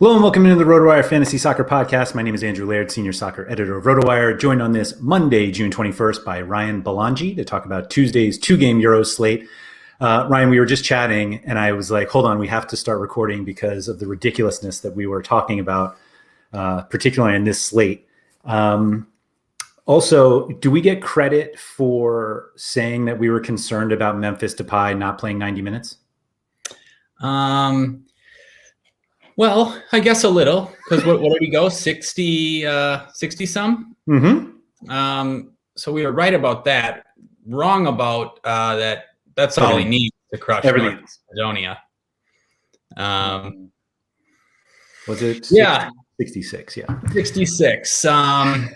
Hello and welcome into the RotoWire Fantasy Soccer Podcast. My name is Andrew Laird, Senior Soccer Editor of RotoWire, joined on this Monday, June 21st by Ryan Belongia to talk about Tuesday's two-game Euro slate. Ryan, we were just chatting and I was like, hold on, we have to start recording because of the ridiculousness that we were talking about, particularly in this slate. Also, do we get credit for saying that we were concerned about Memphis Depay not playing 90 minutes? Well, I guess a little, because what did he go? 60 some? Mm-hmm. So we were right about that. Wrong about that. That's all he needs to crush everything. North Macedonia. Was it 60, yeah. 66? Yeah. 66. Another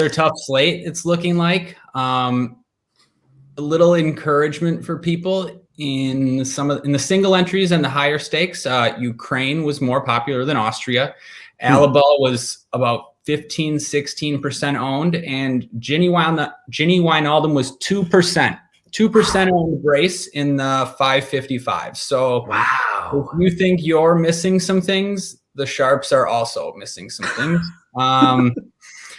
tough slate, it's looking like. A little encouragement for people in the single entries and the higher stakes. Ukraine was more popular than Austria. Alaba was about 16% owned, and Ginny Wijnaldum was 2%. 2% owned brace in the 555. So wow. If you think you're missing some things, the Sharps are also missing some things.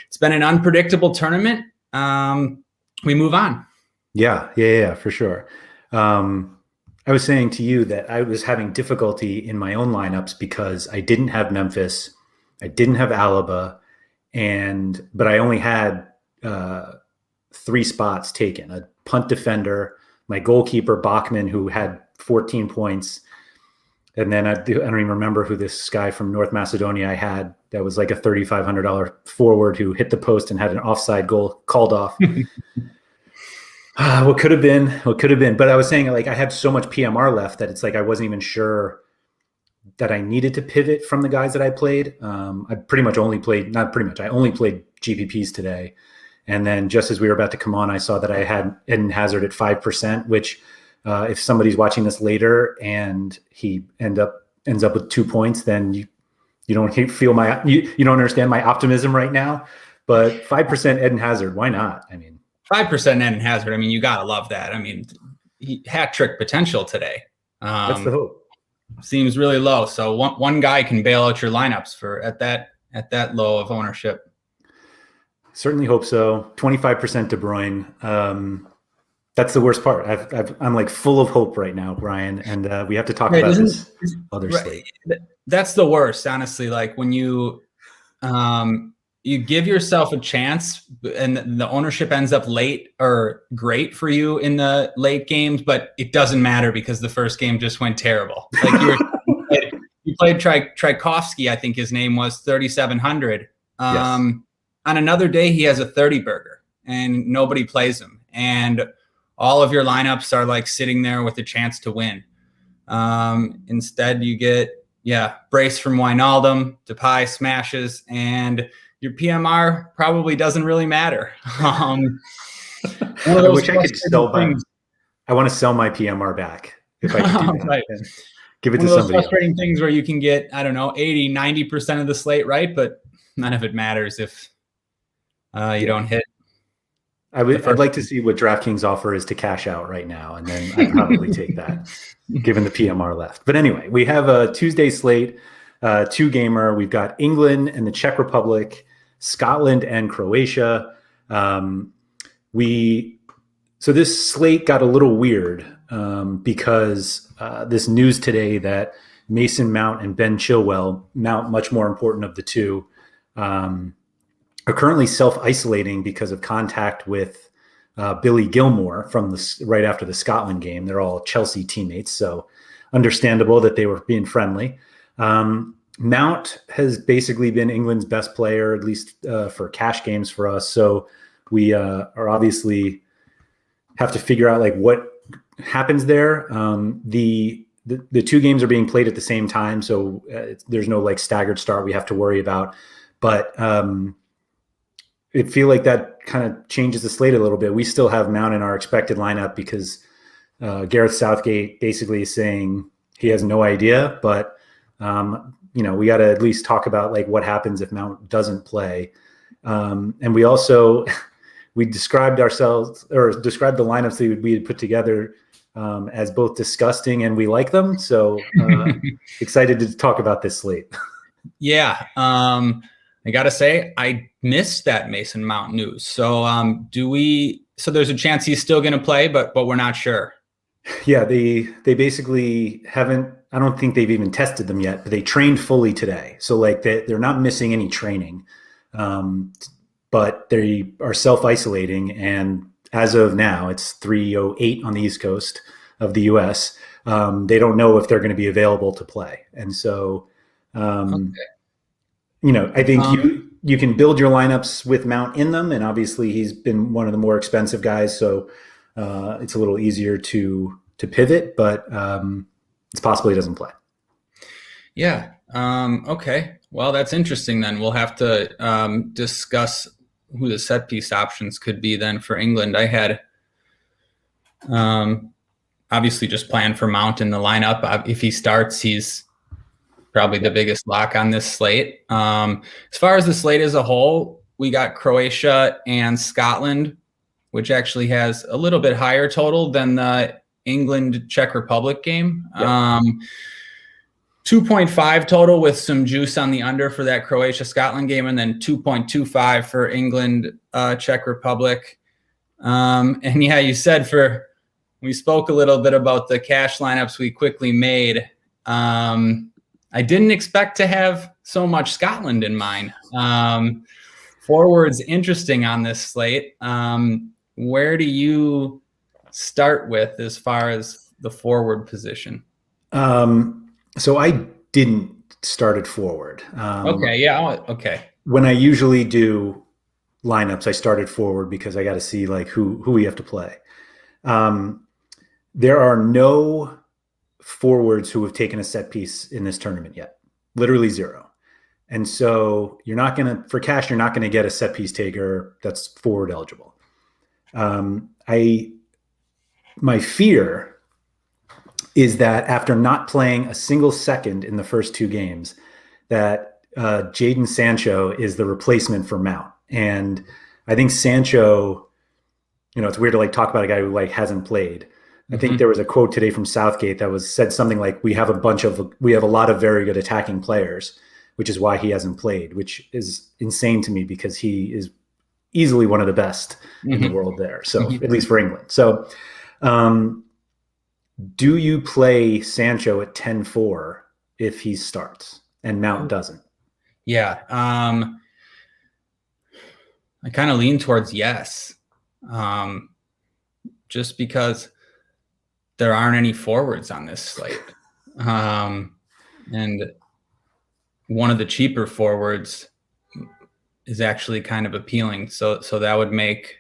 It's been an unpredictable tournament. We move on. Yeah, for sure. I was saying to you that I was having difficulty in my own lineups because I didn't have Memphis, I didn't have Alaba, but I only had 3 spots taken: a punt defender, my goalkeeper Bachmann, who had 14 points, and then I don't even remember who this guy from North Macedonia I had that was like a $3,500 forward who hit the post and had an offside goal called off. What could have been. But I was saying, like, I had so much PMR left that it's like I wasn't even sure that I needed to pivot from the guys that I played. I only played GPPs today. And then just as we were about to come on, I saw that I had Eden Hazard at 5%, which if somebody's watching this later and he ends up with 2 points, then you don't feel you don't understand my optimism right now. But 5% Eden Hazard, why not? I mean, 5% Eden Hazard. I mean, you gotta love that. I mean, hat trick potential today. That's the hope. Seems really low. So one guy can bail out your lineups at that low of ownership. Certainly hope so. 25% De Bruyne. That's the worst part. I'm like full of hope right now, Brian, and we have to talk about this other slate. That's the worst, honestly. Like when you give yourself a chance and the ownership ends up late or great for you in the late games, but it doesn't matter because the first game just went terrible. Like you played Tchaikovsky, I think his name was 3,700. Yes. On another day, he has a 30 burger and nobody plays him. And all of your lineups are like sitting there with a chance to win. Instead, you get, brace from Wijnaldum, Depay smashes, and your PMR probably doesn't really matter. I wish I could sell back. I want to sell my PMR back if I could do that. Right. Give it to somebody. One of those frustrating things where you can get, 80, 90% of the slate right, but none of it matters if you don't hit. I'd like to see what DraftKings offer is to cash out right now, and then I'd probably take that, given the PMR left. But anyway, we have a Tuesday slate, 2-gamer. We've got England and the Czech Republic, Scotland and Croatia. So this slate got a little weird because this news today that Mason Mount and Ben Chilwell, Mount much more important of the two, are currently self-isolating because of contact with Billy Gilmore from right after the Scotland game. They're all Chelsea teammates, so understandable that they were being friendly. Mount has basically been England's best player, at least for cash games for us. So we are obviously have to figure out like what happens there. The 2 games are being played at the same time, so there's no like staggered start we have to worry about. But it feel like that kind of changes the slate a little bit. We still have Mount in our expected lineup because Gareth Southgate basically is saying he has no idea, but we got to at least talk about like what happens if Mount doesn't play. And we described the lineups that we had put together as both disgusting and we like them. So excited to talk about this slate. Yeah. I got to say, I missed that Mason Mount news. So so there's a chance he's still going to play, but we're not sure. Yeah, they basically haven't, I don't think they've even tested them yet, but they trained fully today. So like they're not missing any training, but they are self-isolating. And as of now, it's 3:08 on the East Coast of the US. They don't know if they're going to be available to play. And so, okay. I think you can build your lineups with Mount in them. And obviously he's been one of the more expensive guys. So it's a little easier to pivot, but it's possible he doesn't play. Yeah. Okay. Well, that's interesting then. We'll have to discuss who the set piece options could be then for England. I had obviously just planned for Mount in the lineup. If he starts, he's probably the biggest lock on this slate. As far as the slate as a whole, we got Croatia and Scotland, which actually has a little bit higher total than the England Czech Republic game. Yep. 2.5 total with some juice on the under for that Croatia Scotland game, and then 2.25 for England Czech Republic. And yeah, you said we spoke a little bit about the cash lineups we quickly made. I didn't expect to have so much Scotland in mine. Forwards interesting on this slate. Where do you start with as far as the forward position? So I didn't start at forward. Okay. Yeah. Okay. When I usually do lineups, I started forward because I got to see like who we have to play. There are no forwards who have taken a set piece in this tournament yet, literally zero. And so for cash, you're not going to get a set piece taker that's forward eligible. My fear is that after not playing a single second in the first two games, that Jadon Sancho is the replacement for Mount. And I think Sancho, it's weird to like talk about a guy who like hasn't played. I think there was a quote today from Southgate that said something like, we have a lot of very good attacking players, which is why he hasn't played, which is insane to me because he is easily one of the best in the world there. So at least for England. So do you play Sancho at 10-4 if he starts and Mount doesn't? Yeah. I kind of lean towards yes. Just because there aren't any forwards on this slate. And one of the cheaper forwards is actually kind of appealing. So that would make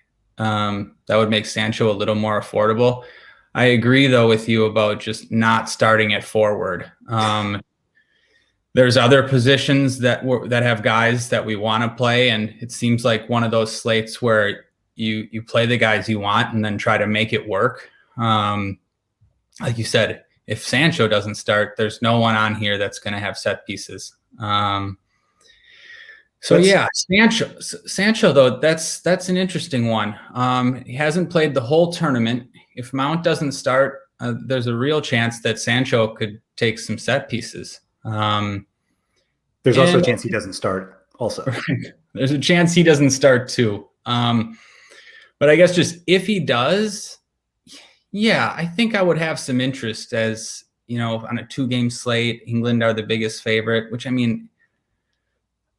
Sancho a little more affordable. I agree though with you about just not starting at forward. There's other positions that have guys that we want to play, and it seems like one of those slates where you play the guys you want and then try to make it work. Like you said, if Sancho doesn't start, there's no one on here that's going to have set pieces. Sancho though, that's an interesting one. He hasn't played the whole tournament. If Mount doesn't start, there's a real chance that Sancho could take some set pieces. There's also a chance he doesn't start also. There's a chance he doesn't start too. But I guess just if he does, yeah, I think I would have some interest as, on a 2-game slate. England are the biggest favorite, which I don't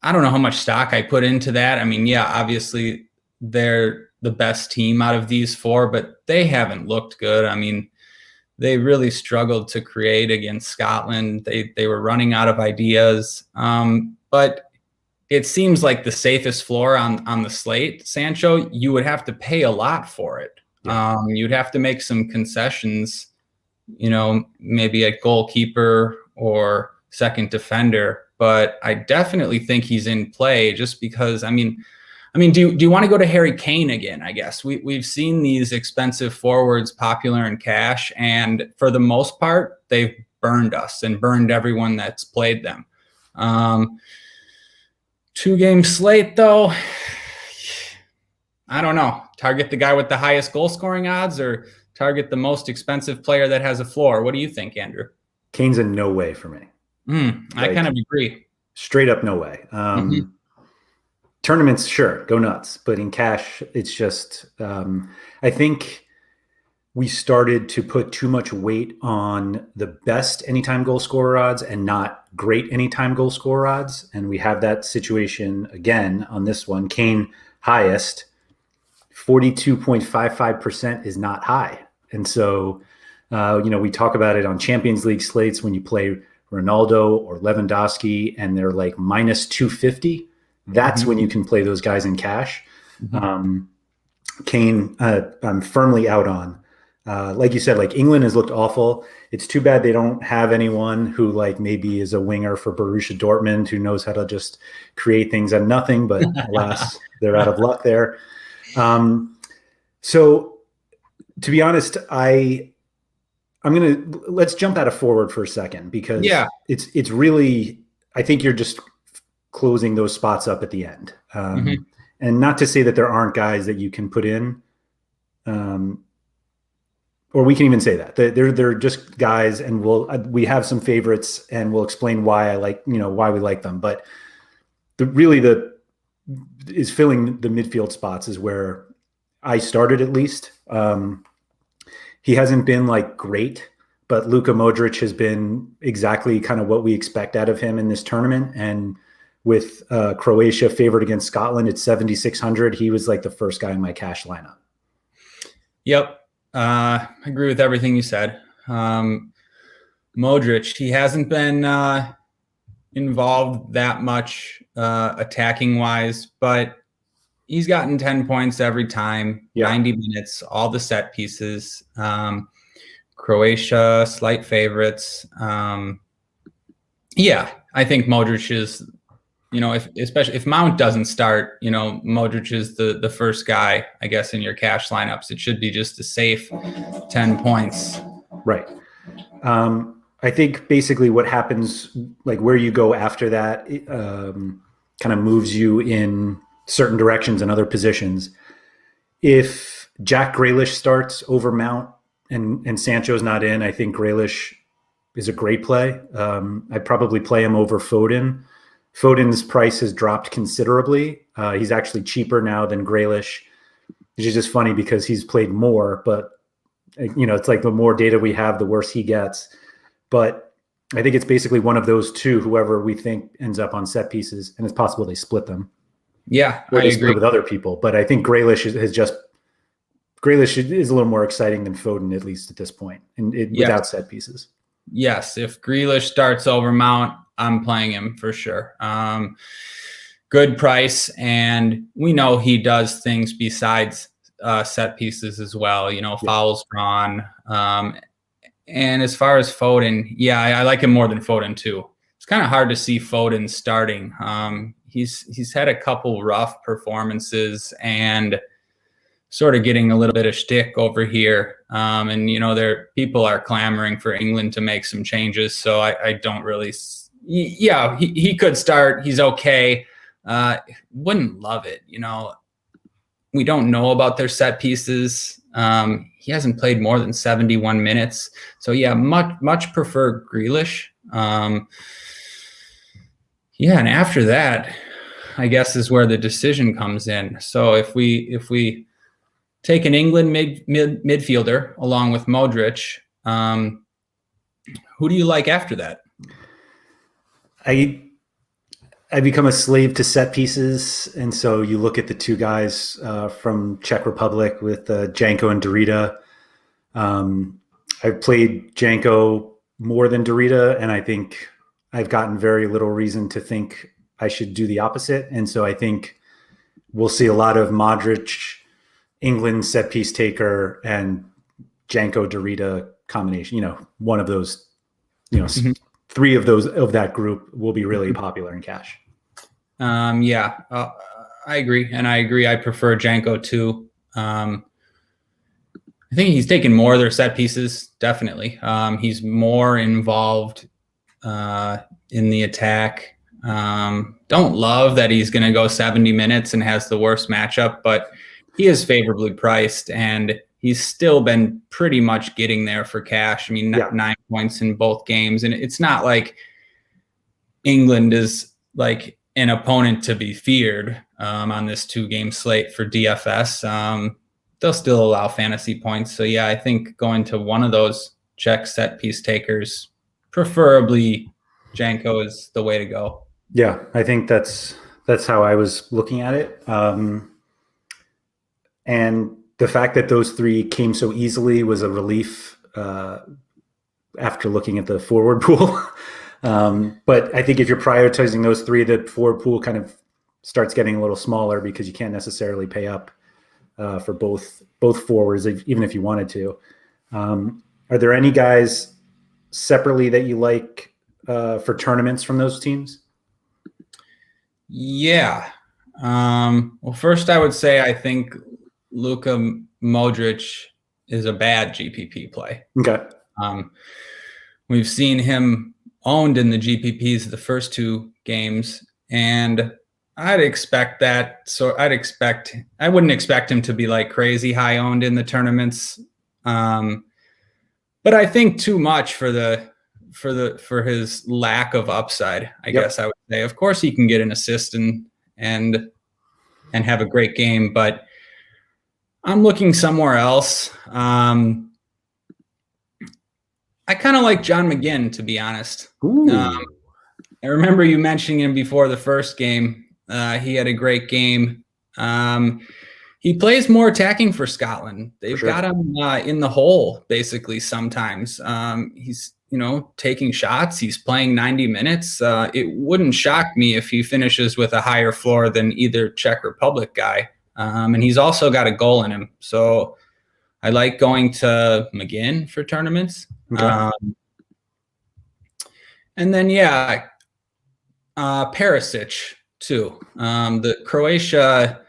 know how much stock I put into that. Yeah, obviously they're the best team out of these 4, but they haven't looked good. They really struggled to create against Scotland. They were running out of ideas. But it seems like the safest floor on the slate, Sancho, you would have to pay a lot for it. Yeah. You'd have to make some concessions, maybe a goalkeeper or second defender. But I definitely think he's in play just because, do you want to go to Harry Kane again? I guess we've seen these expensive forwards popular in cash, and for the most part, they've burned us and burned everyone that's played them. 2-game slate, though, I don't know. Target the guy with the highest goal scoring odds or target the most expensive player that has a floor. What do you think, Andrew? Kane's a no way for me. I kind of agree. Straight up no way. Tournaments, sure, go nuts. But in cash, it's just, I think we started to put too much weight on the best anytime goal scorer odds and not great anytime goal scorer odds. And we have that situation again on this one. Kane highest, 42.55% is not high. And so, we talk about it on Champions League slates when you play Ronaldo or Lewandowski and they're like minus 250. That's when you can play those guys in cash. Kane, I'm firmly out on. Like you said, like England has looked awful. It's too bad they don't have anyone who like maybe is a winger for Borussia Dortmund who knows how to just create things out of nothing, but alas, they're out of luck there. So to be honest, let's jump out of forward for a second because it's really, I think you're just closing those spots up at the end. And not to say that there aren't guys that you can put in, or we can even say that they're just guys, and we have some favorites, and we'll explain why why we like them. But filling the midfield spots is where I started at least. He hasn't been like great, but Luka Modric has been exactly kind of what we expect out of him in this tournament. And with Croatia favored against Scotland at 7,600, he was like the first guy in my cash lineup. Yep. I agree with everything you said. Modric, he hasn't been involved that much attacking wise, but he's gotten 10 points every time, 90 minutes, all the set pieces. Croatia, slight favorites. I think Modric is, especially if Mount doesn't start, Modric is the first guy, I guess, in your cash lineups. It should be just a safe 10 points. Right. I think basically what happens, like where you go after that, kind of moves you in certain directions and other positions. If Jack Grealish starts over Mount and Sancho's not in, I think Grealish is a great play. I'd probably play him over Foden. Foden's price has dropped considerably. He's actually cheaper now than Grealish, which is just funny because he's played more, but it's like the more data we have, the worse he gets. But I think it's basically one of those two, whoever we think ends up on set pieces, and it's possible they split them. Yeah, or they split with other people. But I think Grealish is a little more exciting than Foden, at least at this point, without set pieces. Yes, if Grealish starts over Mount, I'm playing him for sure. Good price, and we know he does things besides set pieces as well. Fouls drawn. And as far as Foden, I like him more than Foden too. It's kind of hard to see Foden starting. He's had a couple rough performances and sort of getting a little bit of shtick over here. And people are clamoring for England to make some changes. So I don't really. He could start. He's okay. Wouldn't love it. We don't know about their set pieces. He hasn't played more than 71 minutes. So much prefer Grealish. And after that, I guess is where the decision comes in. So if we take an England midfielder along with Modric, who do you like after that? I become a slave to set pieces, and so you look at the two guys from Czech Republic with Janko and Dorita. I've played Janko more than Dorita, and I think I've gotten very little reason to think I should do the opposite. And so I think we'll see a lot of Modric, England set piece taker, and Janko Dorita combination. One of those, three of those of that group will be really popular in cash. I agree. And I agree. I prefer Janko too. I think he's taken more of their set pieces. Definitely. He's more involved, in the attack. Don't love that he's going to go 70 minutes and has the worst matchup, but he is favorably priced and he's still been pretty much getting there for cash. I mean, 9 points in both games. And it's not like England is like an opponent to be feared on this 2-game slate for DFS. They'll still allow fantasy points. So yeah, I think going to one of those Czech set piece takers, preferably Janko, is the way to go. Yeah, I think that's how I was looking at it. And the fact that those 3 came so easily was a relief after looking at the forward pool. But I think if you're prioritizing those 3, the forward pool kind of starts getting a little smaller because you can't necessarily pay up for both forwards, even if you wanted to. Are there any guys separately that you like for tournaments from those teams? Yeah. Well, first I would say I think Luka Modric is a bad GPP play. Okay. We've seen him owned in the GPPs the first 2 games, and I'd expect that. So I wouldn't expect him to be like crazy high owned in the tournaments. But I think too much for his lack of upside, I guess I would say. Of course he can get an assist and have a great game, but I'm looking somewhere else. I kind of like John McGinn, to be honest. I remember you mentioning him before the first game. He had a great game. He plays more attacking for Scotland. They've got him in the hole basically sometimes. He's taking shots. He's playing 90 minutes. It wouldn't shock me if he finishes with a higher floor than either Czech Republic guy. And he's also got a goal in him. So I like going to McGinn for tournaments. Okay. And then, Perisic too. The Croatia,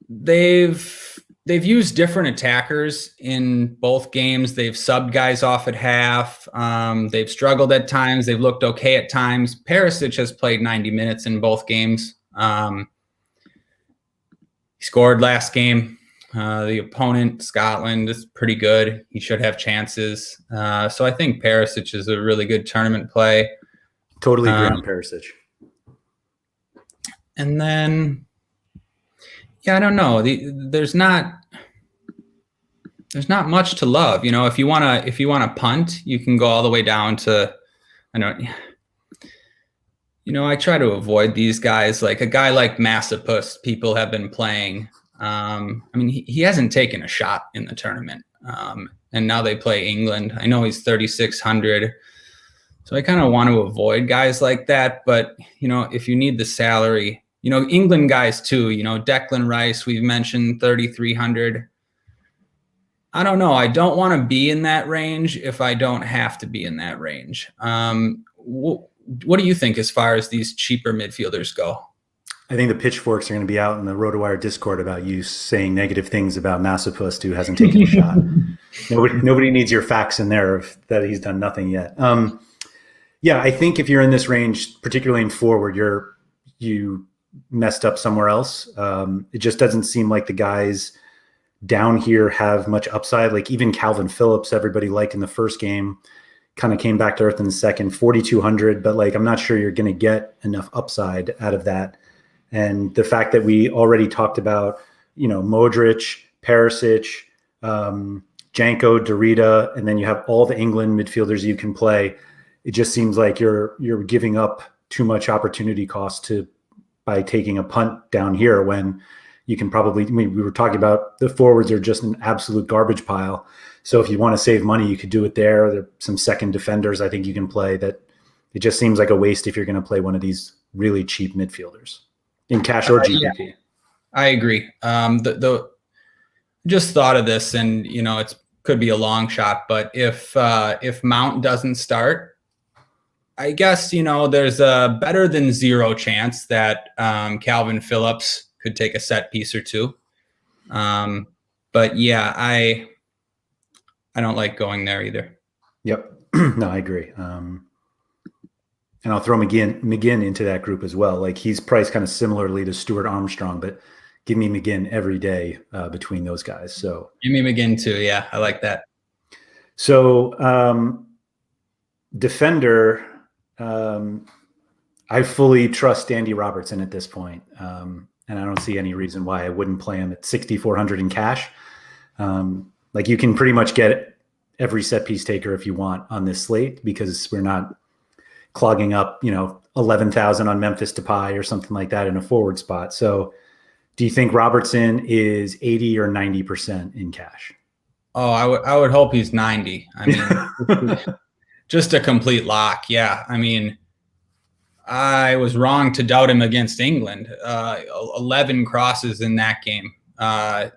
they've used different attackers in both games. They've subbed guys off at half. They've struggled at times. They've looked okay at times. Perisic has played 90 minutes in both games. He scored last game. The opponent, Scotland, is pretty good. He should have chances. So I think Perisic is a really good tournament play. Totally agree on Perisic. And then, I don't know. There's not much to love. If you wanna punt, you can go all the way down to, I try to avoid these guys. Like a guy like Massapus, people have been playing. He hasn't taken a shot in the tournament. And now they play England. I know he's 3,600. So I kind of want to avoid guys like that. But, if you need the salary, England guys too, Declan Rice, we've mentioned 3,300. I don't know. I don't want to be in that range if I don't have to be in that range. What do you think as far as these cheaper midfielders go? I think the pitchforks are going to be out in the RotoWire Discord about you saying negative things about Massapus, who hasn't taken a shot. Nobody needs your facts in there that he's done nothing yet. I think if you're in this range, particularly in forward, you messed up somewhere else. It just doesn't seem like the guys down here have much upside. Like even Calvin Phillips, everybody liked in the first game, kind of came back to earth in the second, 4,200. But I'm not sure you're going to get enough upside out of that. And the fact that we already talked about, Modric, Perisic, Janko, Dorita, and then you have all the England midfielders you can play. It just seems like you're giving up too much opportunity cost by taking a punt down here when you can probably. We were talking about the forwards are just an absolute garbage pile. So if you want to save money, you could do it there. There are some second defenders I think you can play. That it just seems like a waste if you're going to play one of these really cheap midfielders. In cash or GPP. Yeah, I agree. Just thought of this, and it could be a long shot, but if Mount doesn't start, I guess there's a better than 0 chance that Calvin Phillips could take a set piece or two. But I don't like going there either. Yep. No, I agree. And I'll throw McGinn into that group as well. Like he's priced kind of similarly to Stuart Armstrong, but give me McGinn every day between those guys. So give me McGinn too. Yeah, I like that. So defender, I fully trust Andy Robertson at this point. And I don't see any reason why I wouldn't play him at 6,400 in cash. Like you can pretty much get every set piece taker if you want on this slate because we're not clogging up, 11,000 on Memphis Depay or something like that in a forward spot. So do you think Robertson is 80 or 90% in cash? Oh, I would hope he's 90. I mean, just a complete lock. Yeah. I mean, I was wrong to doubt him against England. 11 crosses in that game.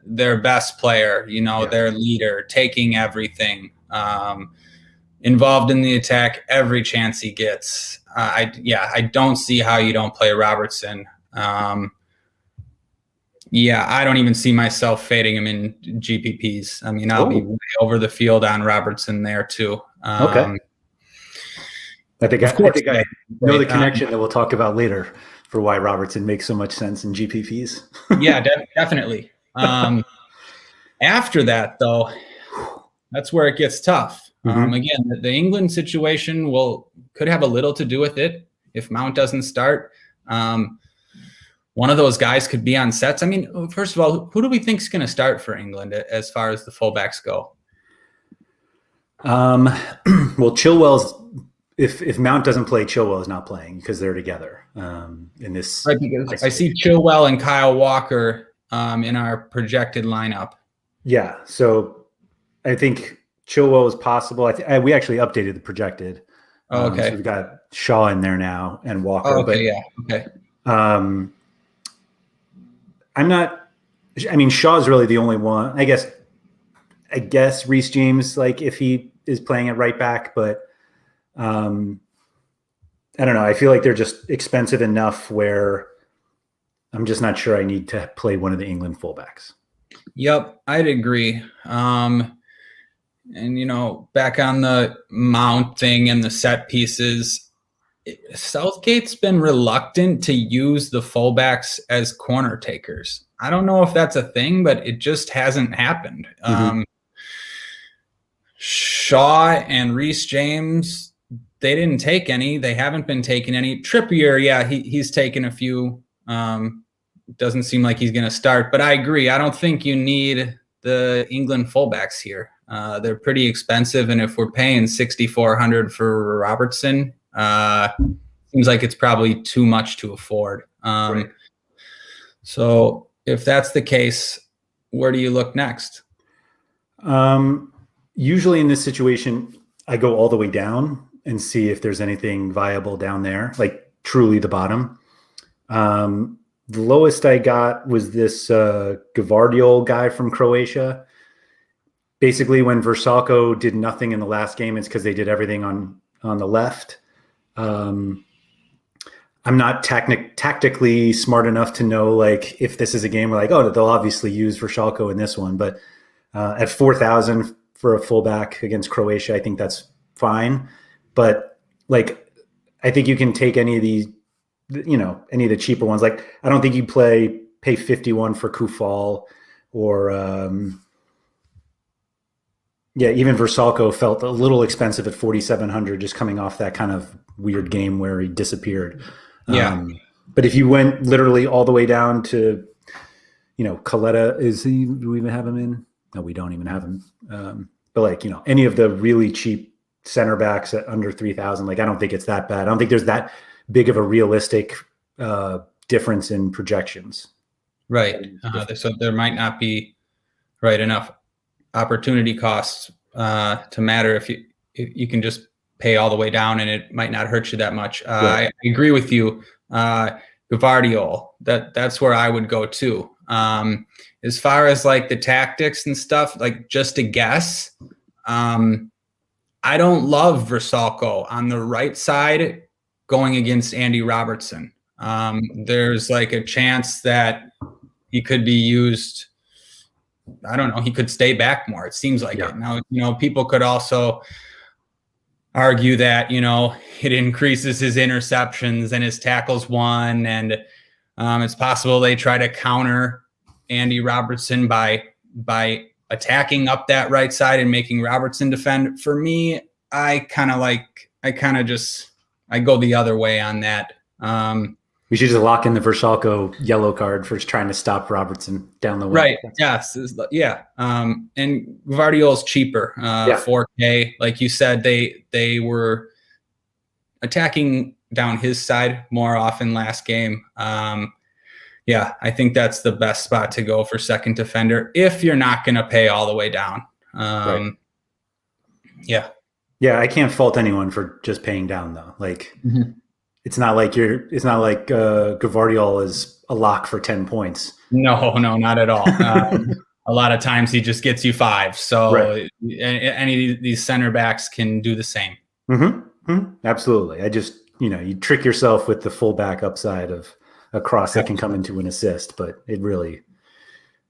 Their best player, their leader, taking everything, involved in the attack every chance he gets. I don't see how you don't play Robertson. I don't even see myself fading him in GPPs. I mean, I'll be way over the field on Robertson there too. Okay. I think I know the connection that we'll talk about later for why Robertson makes so much sense in GPPs. Yeah, definitely. After that, though, that's where it gets tough. Again, the England situation could have a little to do with it if Mount doesn't start. One of those guys could be on sets. I mean, first of all, who do we think is going to start for England as far as the fullbacks go? Well, Chilwell's if Mount doesn't play, Chilwell is not playing because they're together in this. Right, because I see Chilwell and Kyle Walker in our projected lineup. Yeah, so I think Chilwell is possible. We actually updated the projected. Okay. So we've got Shaw in there now and Walker. Oh, okay, okay. I'm not. I mean, Shaw's really the only one. I guess Reece James, like if he is playing at right back, but I don't know. I feel like they're just expensive enough where I'm just not sure I need to play one of the England fullbacks. Yep, I'd agree. And back on the Mount thing and the set pieces, Southgate's been reluctant to use the fullbacks as corner takers. I don't know if that's a thing, but it just hasn't happened. Shaw and Reece James, they didn't take any. They haven't been taking any. Trippier, yeah, he's taken a few. Doesn't seem like he's going to start, but I agree. I don't think you need the England fullbacks here. They're pretty expensive, and if we're paying 6,400 for Robertson, seems like it's probably too much to afford. Right. So if that's the case, where do you look next? Usually in this situation, I go all the way down and see if there's anything viable down there, like truly the bottom. The lowest I got was this Gvardiol guy from Croatia. Basically, when Vrsaljko did nothing in the last game, it's because they did everything on the left. I'm not tactically smart enough to know like if this is a game where like, oh, they'll obviously use Vrsaljko in this one. But at 4,000 for a fullback against Croatia, I think that's fine. But like, I think you can take any of these, any of the cheaper ones. Like, I don't think you pay 51 for Kufal or even Vrsaljko felt a little expensive at 4,700 just coming off that kind of weird game where he disappeared. Yeah. But if you went literally all the way down to, Coletta, do we even have him in? No, we don't even have him. But like, any of the really cheap center backs at under 3,000, like, I don't think it's that bad. I don't think there's that big of a realistic difference in projections. Right. So there might not be enough opportunity costs to matter if you can just pay all the way down and it might not hurt you that much. Right. I agree with you. Gvardiol, that's where I would go too. As far as like the tactics and stuff, like just a guess, I don't love Vrsaljko on the right side going against Andy Robertson. There's like a chance that he could be used. I don't know. He could stay back more. It seems like it. Now, people could also argue that, it increases his interceptions and his tackles won. And it's possible they try to counter Andy Robertson by attacking up that right side and making Robertson defend. For me, I go the other way on that. We should just lock in the Verschalko yellow card for trying to stop Robertson down the wing. Right. Yes. Yeah. And Gvardiol's cheaper, 4K. Like you said, they were attacking down his side more often last game. Yeah, I think that's the best spot to go for second defender if you're not going to pay all the way down. Right. Yeah. Yeah, I can't fault anyone for just paying down though. Like it's not like Gvardiol is a lock for 10 points. No, not at all. A lot of times he just gets you 5. So any of these center backs can do the same. Absolutely. I just, you trick yourself with the fullback upside of a cross that can come into an assist, but it really,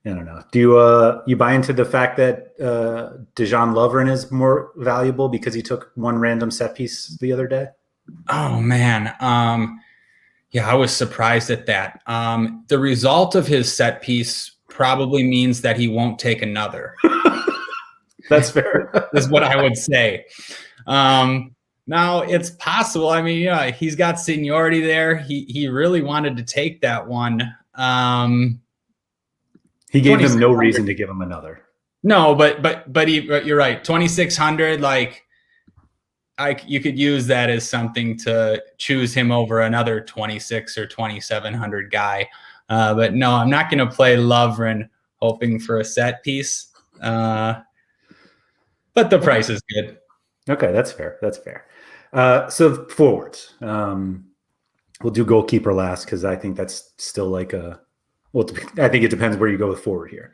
I don't know. Do you buy into the fact that Dejan Lovren is more valuable because he took one random set piece the other day? Oh man. Yeah, I was surprised at that. The result of his set piece probably means that he won't take another. That's fair. Is what I would say. Now it's possible. I mean, he's got seniority there. He really wanted to take that one. He gave him no reason to give him another. No, but you're right. 2,600, like you could use that as something to choose him over another 26 or 2,700 guy. But no, I'm not going to play Lovren hoping for a set piece. But the price is good. Okay, that's fair. So forwards. We'll do goalkeeper last because I think that's still like I think it depends where you go with forward here.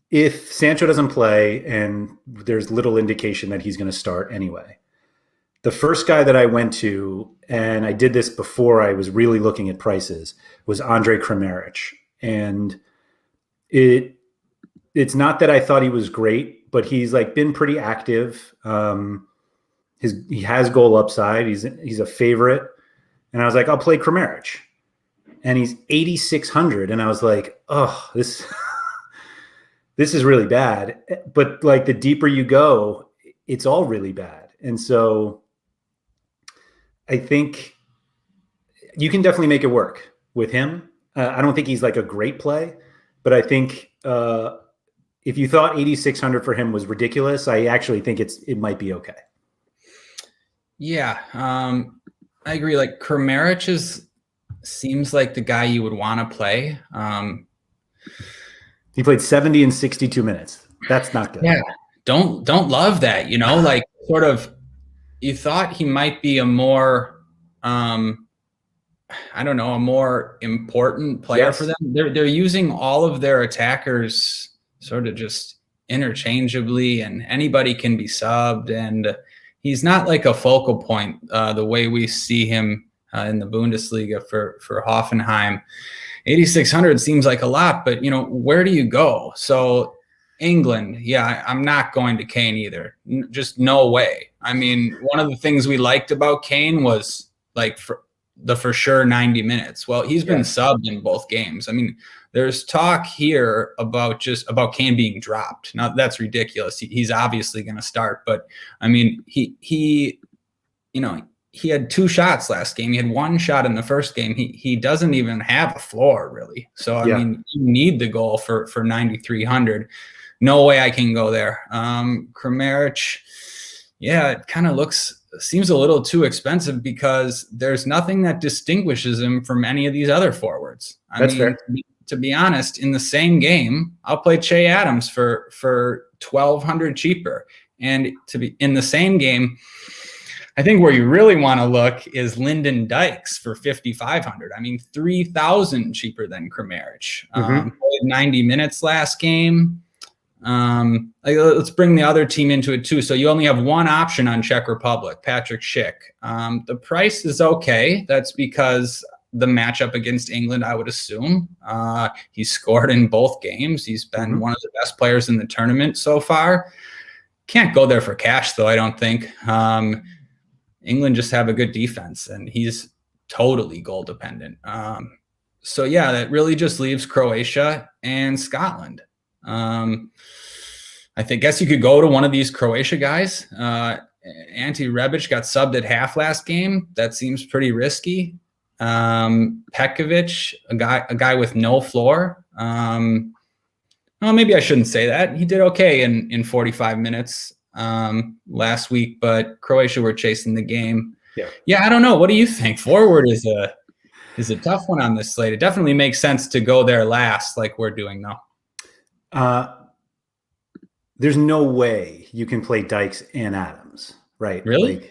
If Sancho doesn't play and there's little indication that he's going to start anyway, the first guy that I went to, and I did this before I was really looking at prices, was Andre Kramaric. And it's not that I thought he was great, but he's like been pretty active. He has goal upside. He's a favorite. And I was like, I'll play Kramaric. And he's 8,600. And I was like, oh, this is really bad. But like the deeper you go, it's all really bad. And so I think you can definitely make it work with him. I don't think he's like a great play, but I think if you thought 8,600 for him was ridiculous, I actually think it might be okay. Yeah, I agree. Like Kramaric seems like the guy you would want to play. He played 70 and 62 minutes. That's not good. Yeah, don't love that. Like sort of. You thought he might be a more, a more important player for them. They're using all of their attackers sort of just interchangeably, and anybody can be subbed. And he's not like a focal point the way we see him in the Bundesliga for Hoffenheim. 8,600 seems like a lot, but where do you go? So England, yeah, I'm not going to Kane either. Just no way. I mean, one of the things we liked about Kane was like for sure 90 minutes. Well, he's been subbed in both games. I mean, there's talk here about Kane being dropped. Now that's ridiculous. He's obviously going to start, but I mean, he had 2 shots last game. He had 1 shot in the first game. He doesn't even have a floor really. So I mean, you need the goal for 9,300. No way I can go there. Kramaric, it kind of seems a little too expensive because there's nothing that distinguishes him from any of these other forwards. That's fair. To be honest, in the same game, I'll play Che Adams for 1,200 cheaper. And to be in the same game, I think where you really want to look is Lyndon Dykes for 5,500. I mean, 3,000 cheaper than Kramaric. Played 90 minutes last game. Let's bring the other team into it too. So you only have one option on Czech Republic, Patrick Schick. The price is okay. That's because the matchup against England, I would assume. He's scored in both games. He's been one of the best players in the tournament so far. Can't go there for cash though, I don't think. England just have a good defense and he's totally goal dependent. So yeah, that really just leaves Croatia and Scotland. Guess you could go to one of these Croatia guys. Ante Rebic got subbed at half last game. That seems pretty risky. Pekovic, a guy with no floor. Well, maybe I shouldn't say that. He did okay in 45 minutes last week, but Croatia were chasing the game. Yeah, I don't know. What do you think? Forward is a tough one on this slate. It definitely makes sense to go there last, like we're doing now. There's no way you can play Dykes and Adams, right? Really?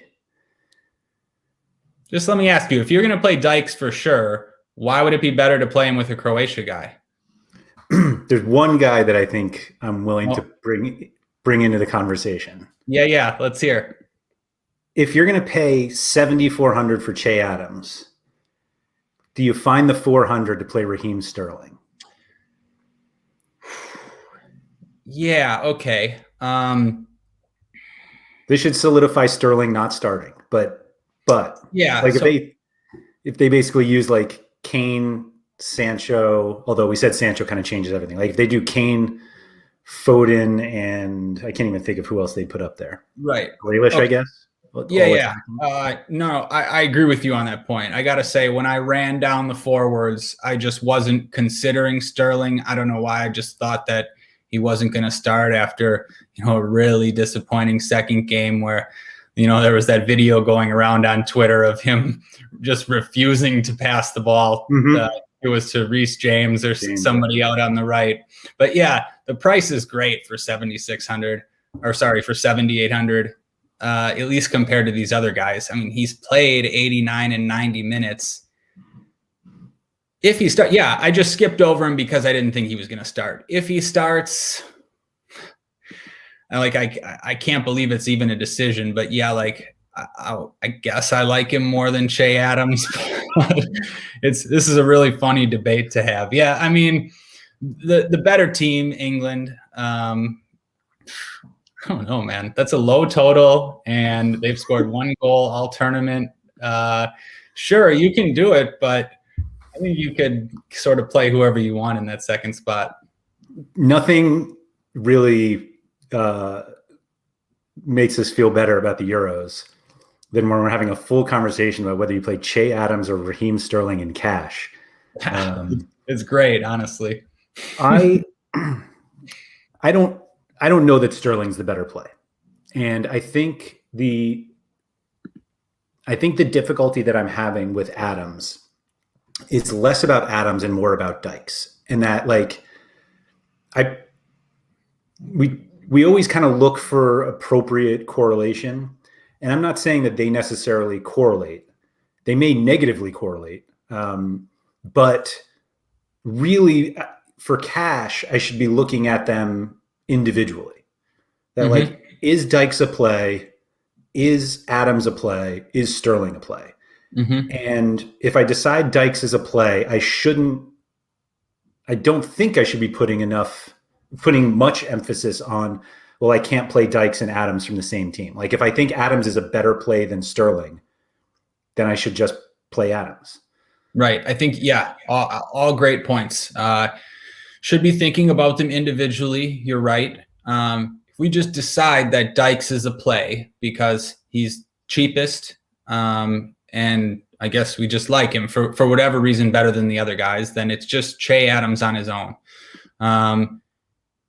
Just let me ask you, if you're going to play Dykes for sure, why would it be better to play him with a Croatia guy? There's one guy that I think I'm willing to bring into the conversation. Yeah. Let's hear. If you're going to pay $7,400 for Che Adams, do you find the $400 to play Raheem Sterling? Yeah. Okay. This should solidify Sterling not starting, but yeah, like if they basically use like Kane, Sancho, although we said Sancho kind of changes everything. Like if they do Kane, Foden, and I can't even think of who else they put up there. Right. Grealish, okay. I guess. Yeah. No, I agree with you on that point. I got to say, when I ran down the forwards, I just wasn't considering Sterling. I don't know why. I just thought that he wasn't going to start after, a really disappointing second game where, there was that video going around on Twitter of him just refusing to pass the ball. Mm-hmm. It was to Reece James or somebody out on the right. But yeah, the price is great for $7,800, at least compared to these other guys. I mean, he's played 89 and 90 minutes. If he starts, I just skipped over him because I didn't think he was going to start. If he starts, I can't believe it's even a decision, but I guess I like him more than Che Adams. This is a really funny debate to have. Yeah, I mean, the better team, England. I don't know, man. That's a low total, and they've scored one goal all tournament. Sure, you can do it, but I think you could sort of play whoever you want in that second spot. Nothing really makes us feel better about the Euros than when we're having a full conversation about whether you play Che Adams or Raheem Sterling in cash. It's great, honestly. I don't know that Sterling's the better play. And I think the difficulty that I'm having with Adams is less about Adams and more about Dykes. And that we always kind of look for appropriate correlation. And I'm not saying that they necessarily correlate. They may negatively correlate. But really for cash, I should be looking at them individually. That is Dykes a play? Is Adams a play? Is Sterling a play? Mm-hmm. And if I decide Dykes is a play, I don't think I should be putting much emphasis on, well, I can't play Dykes and Adams from the same team. Like if I think Adams is a better play than Sterling, then I should just play Adams. Right. I think, all great points. Should be thinking about them individually. You're right. If we just decide that Dykes is a play because he's cheapest, and I guess we just like him for whatever reason better than the other guys, then it's just Che Adams on his own.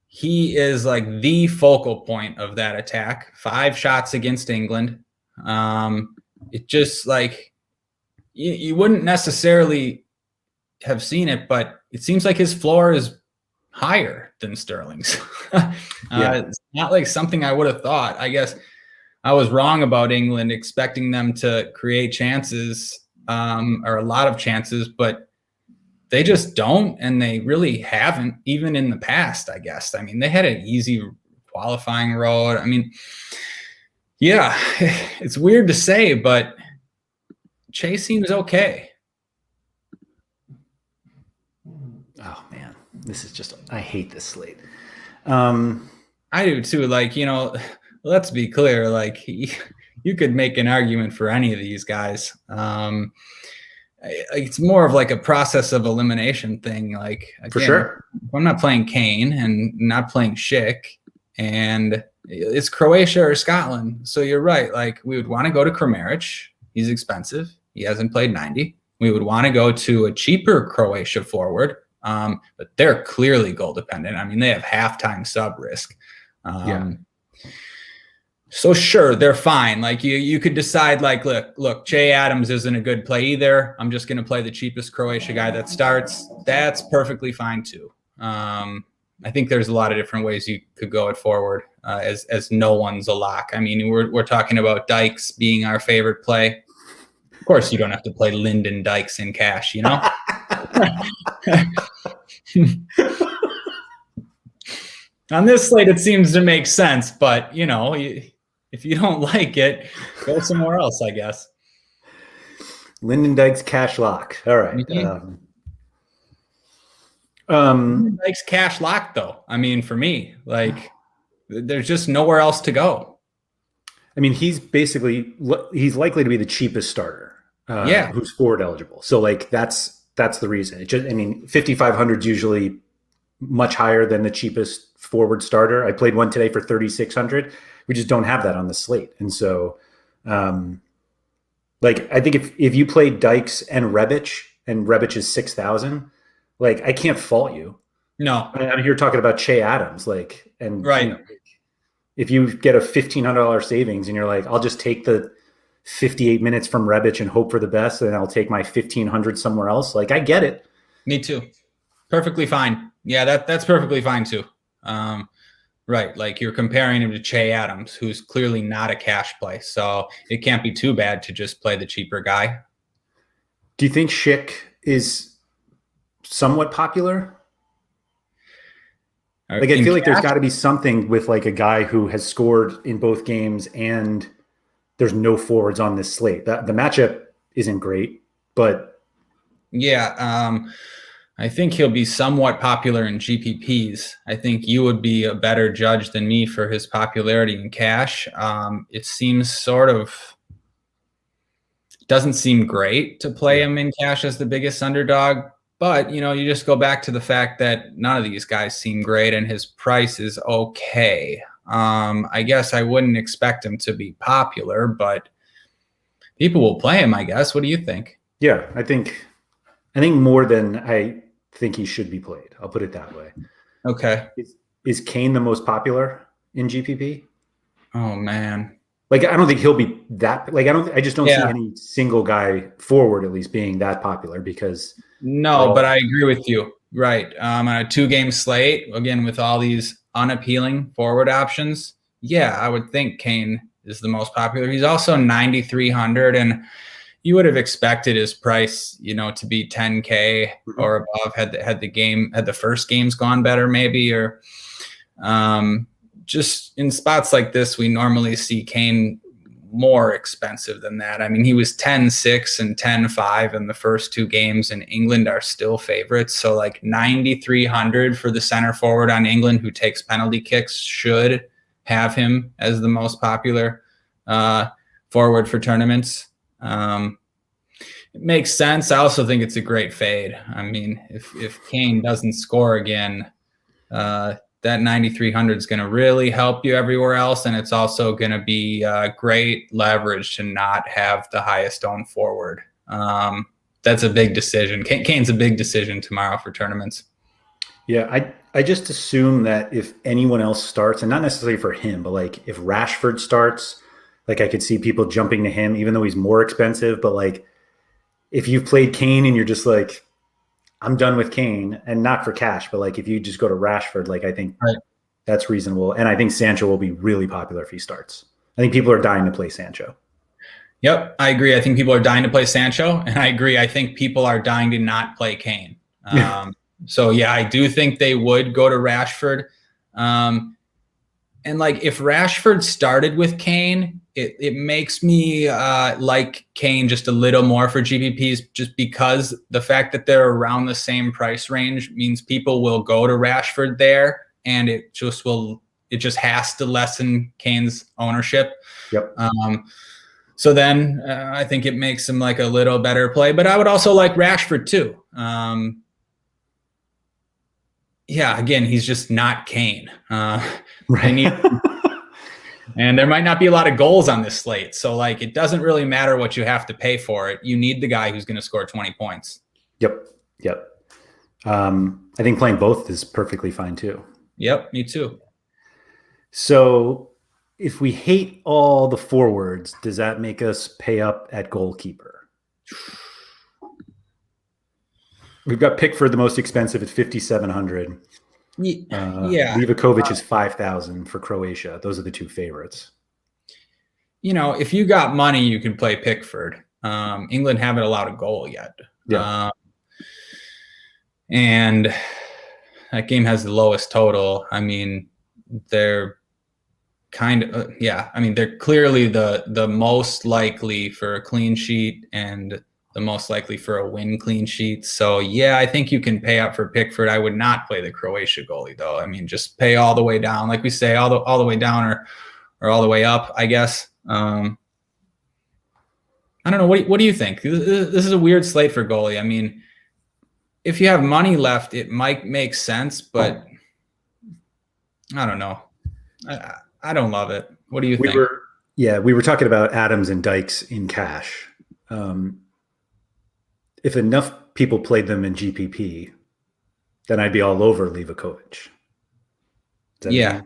He is like the focal point of that attack. 5 shots against England. It just you wouldn't necessarily have seen it, but it seems like his floor is higher than Sterling's. It's not like something I would have thought. I guess I was wrong about England, expecting them to create chances, or a lot of chances, but they just don't, and they really haven't, even in the past, I guess. I mean, they had an easy qualifying road. I mean, it's weird to say, but Che seems okay. Oh, man. This is just – I hate this slate. I do too. Let's be clear. You could make an argument for any of these guys. it's more of like a process of elimination thing. Like, again, For sure. if I'm not playing Kane and not playing Schick, and it's Croatia or Scotland. So you're right. Like, we would want to go to Kramaric. He's expensive. He hasn't played 90. We would want to go to a cheaper Croatia forward, but they're clearly goal dependent. I mean, they have halftime sub risk. So sure, they're fine. Like, you could decide, like, look, Che Adams isn't a good play either. I'm just going to play the cheapest Croatia guy that starts. That's perfectly fine too. I think there's a lot of different ways you could go it forward, as no one's a lock. I mean, we're talking about Dykes being our favorite play. Of course, you don't have to play Lyndon Dykes in cash, you know? On this slate, it seems to make sense, but, you know, if you don't like it, go somewhere else, I guess. Lyndon Dykes cash lock. All right. Lyndon Dykes cash lock, though. I mean, for me, like, there's just nowhere else to go. I mean, he's likely to be the cheapest starter. Who's forward eligible. So, like, that's the reason. It just, I mean, 5,500 is usually much higher than the cheapest forward starter. I played one today for 3,600. We just don't have that on the slate. And so, like, I think if you play Dykes and Rebic is 6,000, like, I can't fault you. No. I'm here talking about Che Adams, like, and right. You know, if you get a $1,500 savings and you're like, I'll just take the 58 minutes from Rebic and hope for the best, and I'll take my 1,500 somewhere else. Like, I get it. Me too. Perfectly fine. Yeah, that's perfectly fine too. Right. Like, you're comparing him to Che Adams, who's clearly not a cash play. So it can't be too bad to just play the cheaper guy. Do you think Schick is somewhat popular? Like, I feel like there's got to be something with, like, a guy who has scored in both games and there's no forwards on this slate. The matchup isn't great, but yeah, I think he'll be somewhat popular in GPPs. I think you would be a better judge than me for his popularity in cash. It seems doesn't seem great to play him in cash as the biggest underdog. But, you know, you just go back to the fact that none of these guys seem great and his price is okay. I guess I wouldn't expect him to be popular, but people will play him, I guess. What do you think? Yeah, I think more than I think he should be played. I'll put it that way. Okay. Is Kane the most popular in GPP? Oh, man. Like, I don't think he'll be that. Like, I just don't see any single guy forward at least being that popular because. No, but I agree with you. Right. On a 2-game slate, again, with all these unappealing forward options, yeah, I would think Kane is the most popular. He's also 9,300, and you would have expected his price, you know, to be 10K or above had the first games gone better, maybe, or just in spots like this, we normally see Kane more expensive than that. I mean, he was 10-6 and 10-5 in the first 2 games, and England are still favorites. So, like, 9,300 for the center forward on England who takes penalty kicks should have him as the most popular forward for tournaments. It makes sense. I also think it's a great fade. I mean, if Kane doesn't score again, that 9,300 is going to really help you everywhere else. And it's also going to be great leverage to not have the highest owned forward. That's a big decision. Kane's a big decision tomorrow for tournaments. Yeah, I just assume that if anyone else starts, and not necessarily for him, but like if Rashford starts, like I could see people jumping to him, even though he's more expensive. But like if you've played Kane and you're just like, I'm done with Kane, and not for cash, but like if you just go to Rashford, like I think that's reasonable. And I think Sancho will be really popular if he starts. I think people are dying to play Sancho. Yep, I agree. I think people are dying to play Sancho, and I agree. I think people are dying to not play Kane. So yeah, I do think they would go to Rashford. And like if Rashford started with Kane, it makes me like Kane just a little more for GPPs, just because the fact that they're around the same price range means people will go to Rashford there, and it just has to lessen Kane's ownership. Yep. So then I think it makes him like a little better play. But I would also like Rashford too. Yeah, again, he's just not Kane. Right. And there might not be a lot of goals on this slate. So like, it doesn't really matter what you have to pay for it. You need the guy who's going to score 20 points. Yep. I think playing both is perfectly fine too. Yep, me too. So if we hate all the forwards, does that make us pay up at goalkeeper? We've got Pickford the most expensive at 5,700. Yeah. Livakovic is 5,000 for Croatia. Those are the two favorites. If you got money, you can play Pickford. England haven't allowed a goal yet. Yeah. And that game has the lowest total. I mean, they're kind of, they're clearly the most likely for a clean sheet and the most likely for a win clean sheet. So yeah, I think you can pay up for Pickford. I would not play the Croatia goalie though. I mean, just pay all the way down, like we say, all the way down or all the way up, I guess. I don't know. What do you think? This is a weird slate for goalie. I mean, if you have money left, it might make sense, but I don't know. I don't love it. What do you think? We were talking about Adams and Dykes in cash. If enough people played them in GPP, then I'd be all over Livakovic. Yeah.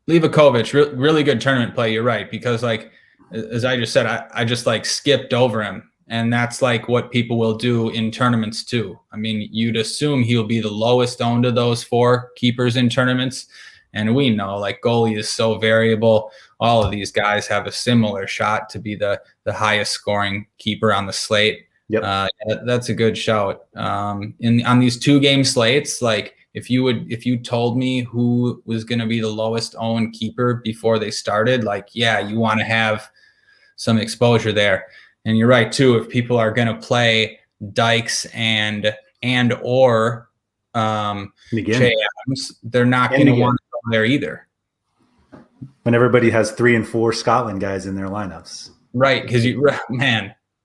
Livakovic, really good tournament play. You're right, because like as I just said, I just like skipped over him, and that's like what people will do in tournaments too. I mean, you'd assume he'll be the lowest owned of those four keepers in tournaments, and we know like goalie is so variable. All of these guys have a similar shot to be the highest scoring keeper on the slate. Yep. That's a good shout. On these 2-game slates, like if you told me who was going to be the lowest owned keeper before they started, like, yeah, you want to have some exposure there. And you're right too. If people are going to play Dykes and or Che Adams, they're not going to want to go there either. When everybody has 3 and 4 Scotland guys in their lineups. Right, because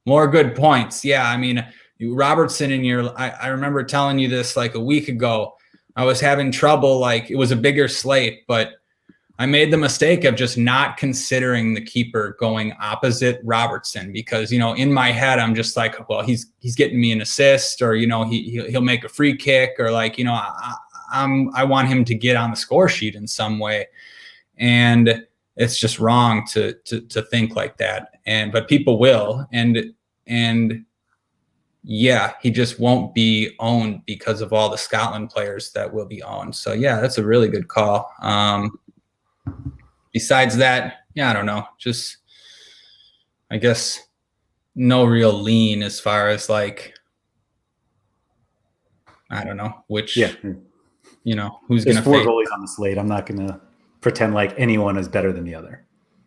more good points. Yeah, I mean, Robertson I remember telling you this like a week ago. I was having trouble, like it was a bigger slate, but I made the mistake of just not considering the keeper going opposite Robertson because, in my head, I'm just like, well, he's getting me an assist or, he'll make a free kick or like, I want him to get on the score sheet in some way. And it's just wrong to think like that. But people will. And yeah, he just won't be owned because of all the Scotland players that will be owned. So yeah, that's a really good call. Besides that, yeah, I don't know. Just, I guess, no real lean as far as like, I don't know which, who's going to 4 goalies on the slate. I'm not going to pretend like anyone is better than the other.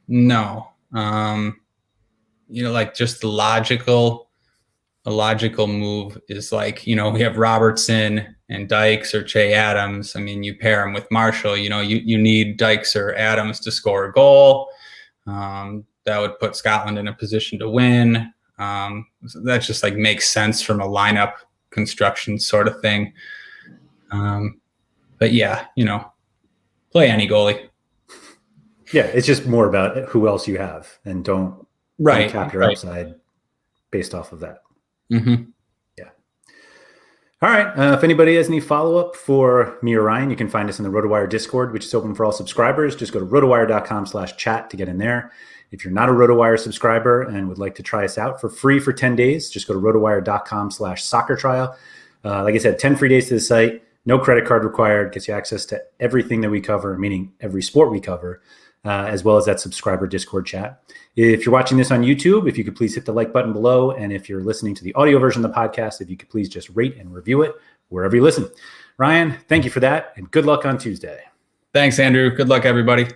No. Like just a logical move is like, we have Robertson and Dykes or Che Adams. I mean, you pair them with Marshall, you need Dykes or Adams to score a goal. That would put Scotland in a position to win. So that just like makes sense from a lineup construction sort of thing. But yeah, play any goalie. Yeah, it's just more about who else you have, and don't cap your upside based off of that. Mm-hmm. Yeah. All right. If anybody has any follow-up for me or Ryan, you can find us in the RotoWire Discord, which is open for all subscribers. Just go to rotowire.com/chat to get in there. If you're not a RotoWire subscriber and would like to try us out for free for 10 days, just go to rotowire.com/soccer trial. Like I said, 10 free days to the site. No credit card required. Gets you access to everything that we cover, meaning every sport we cover, as well as that subscriber Discord chat. If you're watching this on YouTube, if you could please hit the like button below. And if you're listening to the audio version of the podcast, if you could please just rate and review it wherever you listen. Ryan, thank you for that. And good luck on Tuesday. Thanks, Andrew. Good luck, everybody.